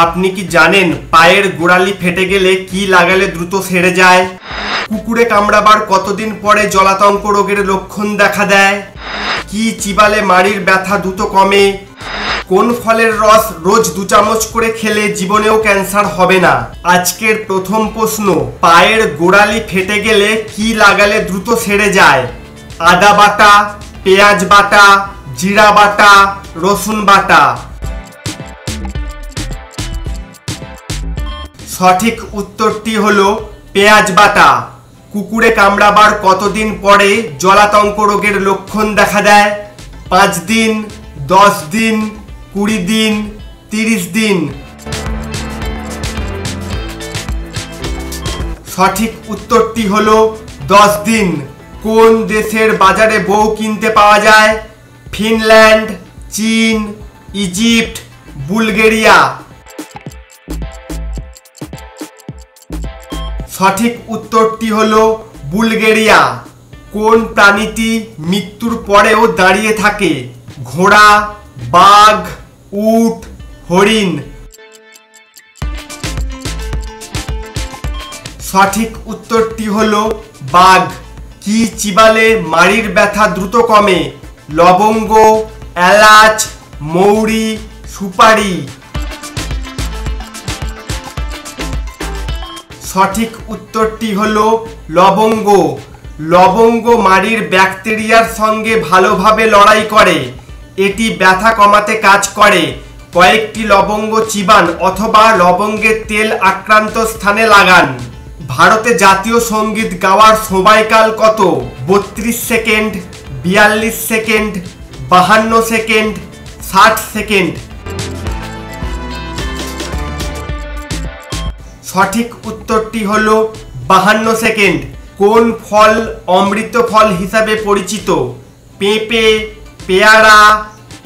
আপনি কি জানেন পায়ের গোড়ালি ফেটে গেলে কি লাগালে দ্রুত সেরে যায়? কুকুরে কামড়াবার কতদিন পরে জলাতঙ্ক রোগের লক্ষণ দেখা দেয়? কি চিবালে মাড়ির ব্যথা দ্রুত কমে? কোন ফলের রস রোজ 2 চামচ করে খেলে জীবনেও ক্যান্সার হবে না? আজকের প্রথম প্রশ্ন, পায়ের গোড়ালি ফেটে গেলে কি লাগালে দ্রুত সেরে যায়? আদা বাটা, পেঁয়াজ বাটা, জিরা বাটা, রসুন বাটা। সঠিক উত্তরটি হলো পেঁয়াজ বাটা। কুকুরে কামড়াবার কতদিন পরে জলাতঙ্ক রোগের লক্ষণ দেখা দেয়? 5 দিন, 10 দিন, 20 দিন, 30 দিন। সঠিক উত্তরটি হলো 10 দিন। কোন দেশের বাজারে বউ কিনতে পাওয়া যায়? ফিনল্যান্ড, চীন, ইজিপ্ট, বুলগেরিয়া। সঠিক উত্তরটি হলো বুলগেরিয়া। কোন প্রাণীটি মৃত্যুর পরেও দাঁড়িয়ে থাকে? ঘোড়া, বাঘ, উট, হরিণ। সঠিক উত্তরটি হলো বাঘ। কি চিবালে মাড়ির ব্যথা দ্রুত কমে? লবঙ্গ, এলাচ, মৌরি, সুপারি। সঠিক উত্তরটি হলো লবঙ্গ। লবঙ্গ মাড়ির ব্যাকটেরিয়ার সঙ্গে ভালোভাবে লড়াই করে। এটি ব্যথা কমাতে কাজ করে। কয়েকটি লবঙ্গ চিবান অথবা লবঙ্গের তেল আক্রান্ত স্থানে লাগান। ভারতে জাতীয় সঙ্গীত গাওয়ার সময়কাল কত? 32 সেকেন্ড, 42 সেকেন্ড, 52 সেকেন্ড, 60 সেকেন্ড। সঠিক উত্তরটি হলো 52 সেকেন্ড। কোন ফল অমৃত ফল হিসাবে পরিচিত? পেঁপে, পেয়ারা,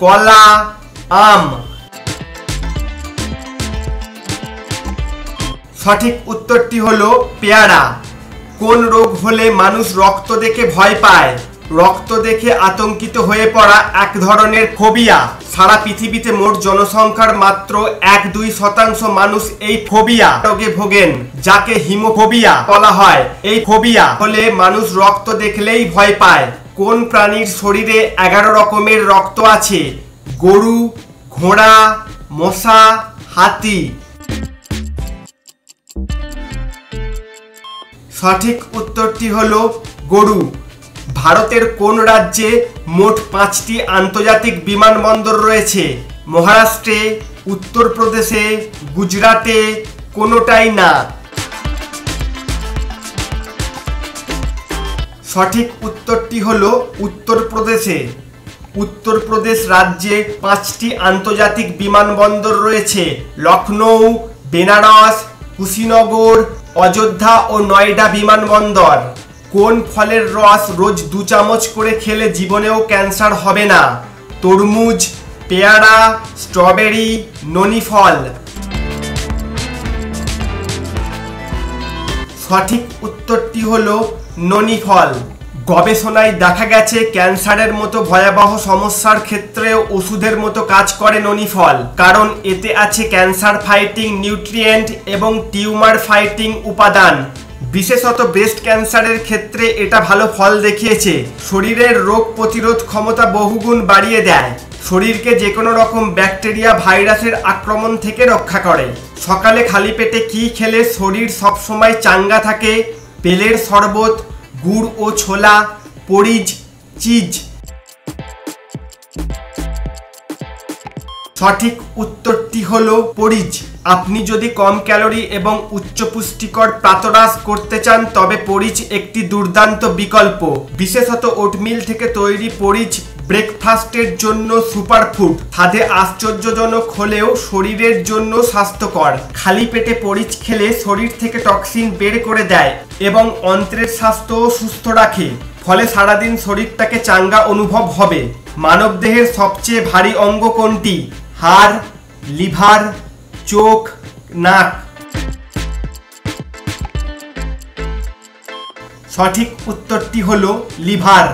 কলা, আম। সঠিক উত্তরটি হলো পেয়ারা। কোন রোগ হলে মানুষ রক্ত দেখে ভয় পায়? রক্ত দেখে আতঙ্কিত হয়ে পড়া এক ধরনের ফোবিয়া। সারা পৃথিবীতে মোট জনসংখ্যার মাত্র 1-2% মানুষ এই ফোবিয়া রোগে ভোগেন, যাকে হিমোফোবিয়া বলা হয়। এই ফোবিয়া হলে মানুষ রক্ত দেখলেই ভয় পায়। কোন প্রাণীর শরীরে 11 রকমের রক্ত আছে? গরু, ঘোড়া, মশা, হাতি। সঠিক উত্তরটি হলো গরু। ভারতের কোন রাজ্যে মোট 5টি আন্তর্জাতিক বিমানবন্দর রয়েছে? মহারাষ্ট্রে, উত্তরপ্রদেশে, গুজরাটে, কোনোটাই না। সঠিক উত্তরটি হলো উত্তরপ্রদেশে। উত্তরপ্রদেশ রাজ্যে 5টি আন্তর্জাতিক বিমানবন্দর রয়েছে: লখনৌ, বেনারস, কুশিনগর, অযোধ্যা ও নয়ডা বিমানবন্দর। কোন ফলের রস রোজ 2 চামচ করে খেলে জীবনেও ক্যান্সার হবে না? তরমুজ, পেয়ারা, স্ট্রবেরি, ননি ফল। সঠিক উত্তরটি হলো ননি ফল। গবেষণায় দেখা গেছে ক্যান্সারের মতো ভয়াবহ সমস্যার ক্ষেত্রেও ওষুধের মতো কাজ করে ননি ফল, কারণ এতে আছে ক্যান্সার ফাইটিং নিউট্রিয়েন্ট এবং টিউমার ফাইটিং উপাদান। বিশেষত ব্রেস্ট ক্যান্সারের ক্ষেত্রে এটা ভালো ফল দেখিয়েছে। শরীরের রোগ প্রতিরোধ ক্ষমতা বহুগুণ বাড়িয়ে দেয়। শরীরকে যে কোনো রকম ব্যাকটেরিয়া, ভাইরাসের আক্রমণ থেকে রক্ষা করে। সকালে খালি পেটে কি খেলে শরীর সবসময় চাঙ্গা থাকে? বেলের শরবত, গুড় ও ছোলা, পরিজ, চিজ। সঠিক উত্তরটি হলো পরিজ। আপনি যদি কম ক্যালোরি এবং উচ্চ পুষ্টিকর প্রাতরাশ করতে চান তবে পরিজ একটি দুর্দান্ত বিকল্প। বিশেষত ওটমিল থেকে তৈরি পরিজ ব্রেকফাস্টের জন্য সুপারফুড। স্বাদে আশ্চর্যজনক হলেও শরীরের জন্য স্বাস্থ্যকর। খালি পেটে পরিজ খেলে শরীর থেকে টক্সিন বের করে দেয় এবং অন্ত্রের স্বাস্থ্যও সুস্থ রাখে। ফলে সারাদিন শরীরটাকে চাঙ্গা অনুভব হবে। মানবদেহের সবচেয়ে ভারী অঙ্গ কোনটি? হাড়, লিভার, চোখ, নাক। সঠিক উত্তরটি হলো লিভার।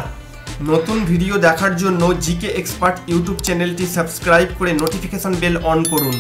নতুন ভিডিও দেখার জন্য জিকে এক্সপার্ট ইউটিউব চ্যানেলটি সাবস্ক্রাইব করে নোটিফিকেশন বেল অন করুন।